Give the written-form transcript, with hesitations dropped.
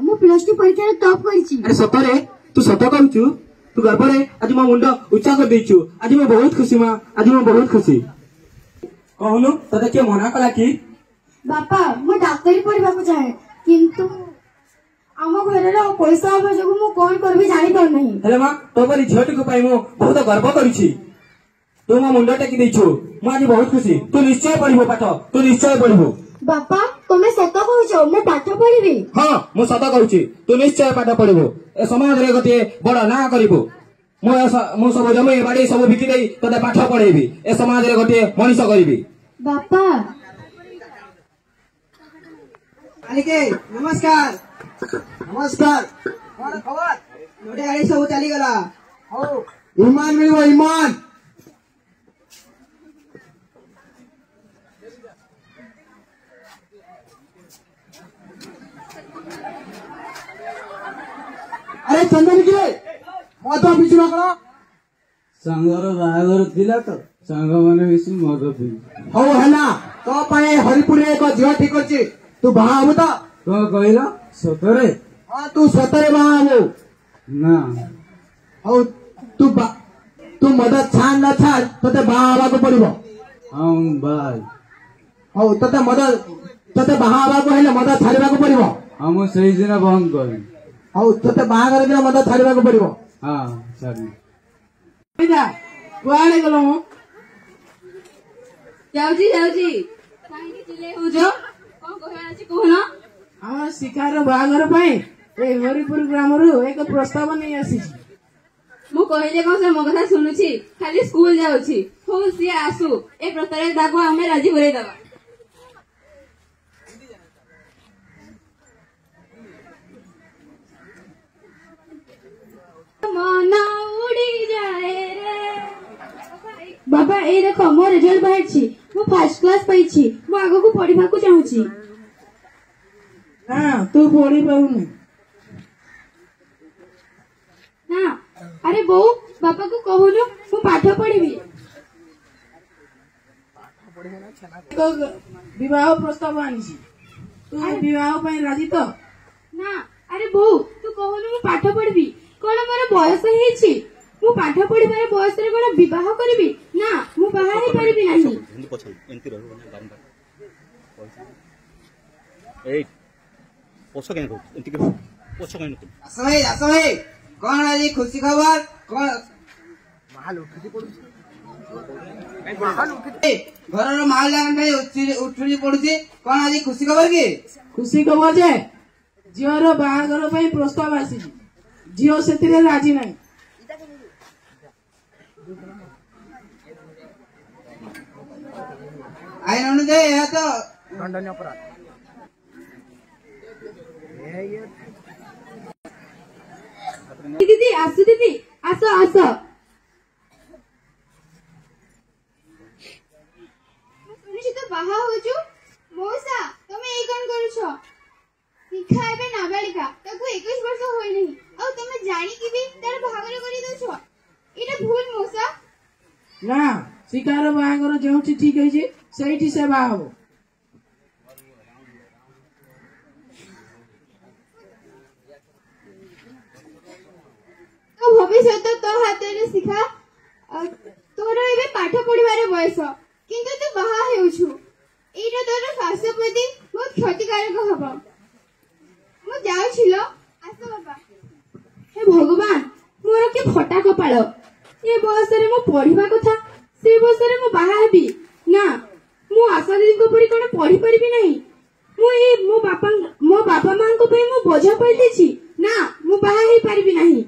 मु प्लस 2 परीक्षा टॉप करिछि। अरे सतरे तू सत कहू तू गर्भरे आज मो मुंड उच्चा कर देछु। आज मैं बहुत खुशी माँ, आज मैं बहुत खुशी। कहनु तते के मना कला कि? बापा मु डाक्टरी पढ़िबा को चाहे किंतु आम घर पैसा अभाव जो मु कौन करबी जानि पार नहीं। हेले माँ तो परी झियोटी को पाई मु बहुत गर्व करिछि। तू मो मुंड टेकी देछु। मु आज बहुत खुशी। तू निश्चय पढ़िबो पाठ, तू निश्चय पढ़िबो। बापा तुमे सत कहूछ मु पाठ पढ़िबी। हां मु सत कहूछि तू निश्चय पाठ पढ़िबो। ए समाज रे गते बड़ ना करिबो। मु सब जमी बाड़ी सब बिकी देई तते पाठ पढ़ेबी। ए समाज रे गते मनीष करिबी। बापा मालिके नमस्कार। नमस्कार। कौन खबर? नोटे गाड़ी सब चली गला। हो ईमान मिलबो ईमान। अरे चंदन के मत बिचुना करो। सांगर बाहागर थिला तो सांग माने मिसी मद पी। हो हला तो पाए हरिपुर रे एक झियो ठीक करछि। तू बाहा हो तो कौन कहला सतरे? हां तू सतरे बाहा हो ना। हो तू मद छान ना छान तते बाहा हवा को पड़िबो। हां भाई। हो तते बाहा हवा को हेले मद छाड़िबा को पड़िबो। हम सही दिन बंद कर। हो तते बाहागर दिन मद छाड़िबा को पड़िबो। हां सरी। जा कुआडे गलो मु जाउजी काहे चिले होजो कोन कहया अछि कोहना? हम शिकार बाहागर पई ए हरिपुर ग्राम रु एक प्रस्ताव नै आसी। मु कहले कोन से मो कथा सुनुछि खाली स्कूल जाउछि। हो सी आसु ए प्रस्ताव दाको हमें राजी करे दबा। मना उड़ी जाए रे। बाबा ए देखो मो रिजल्ट बाहरछि मु फर्स्ट क्लास पाइछि। मु आगो को पढ़िबा को चाहूछि। ना तू पढ़ी पाउनी ना। अरे बो बापा को कहूनु मु पाठ पढ़िबी। तो विवाह प्रस्ताव आनिछि। तू विवाह पई राजी तो? ना। अरे बो तू कहूनु मु पाठ पढ़िबी। कोन मोर बयस हेछि मु पाठ पढ़िबार बयस रे कोन विवाह करबी ना। मु बाहा हे परिबी नाही। हिंदी पछल एंती रहबो ना बारंबार ए पोछो केन को एंती के पोछो केन को असमय कोन आज खुशी खबर कोन माल उठती पडुछि। माल उठती घर रो माल लागन भाई उठली पडुछि। कोन आज खुशी खबर की? खुशी खबर जे जियो रो बाहागर पई प्रस्ताव आसीछि। जियो सेतिरे राजी नाही। आईन अनुसार यह तो दंडनीय अपराध। दीदी आसु दीदी आसो आसो। सुनिछि तो बाहा होजु मौसा तमे ए कोन करूछो? शिखा एबे नाबालिका ताकू 21 वर्ष होई नहीं और तमे जानी कि भी तार बाहागर करी दोछो। एटा भूल मौसा। ना शिकार बाहागर जेउठी ठीक है जे सेठी से बाहा हो। तो भविष्य तो हाथ रे शिखा तोर एबे पाठ पढ़िबारे बयस किंतु तू बाहा हेउछु। एटा तोर स्वास्थ्य प्रति बहुत क्षतिकारक हबो। मु जाउछिलो आसो बाबा। हे भगवान मोर के फटा कपाळ। ए बयस रे मु पढ़िबा कथा से बयस रे मु बाहा हेबी ना। मु आशा दीदी को परी कोन पढ़ी परिबी नहीं। मु ए मो बापा मां को पई मु बोझा पलटेछि ना। मु बाहा हे परिबी नहीं।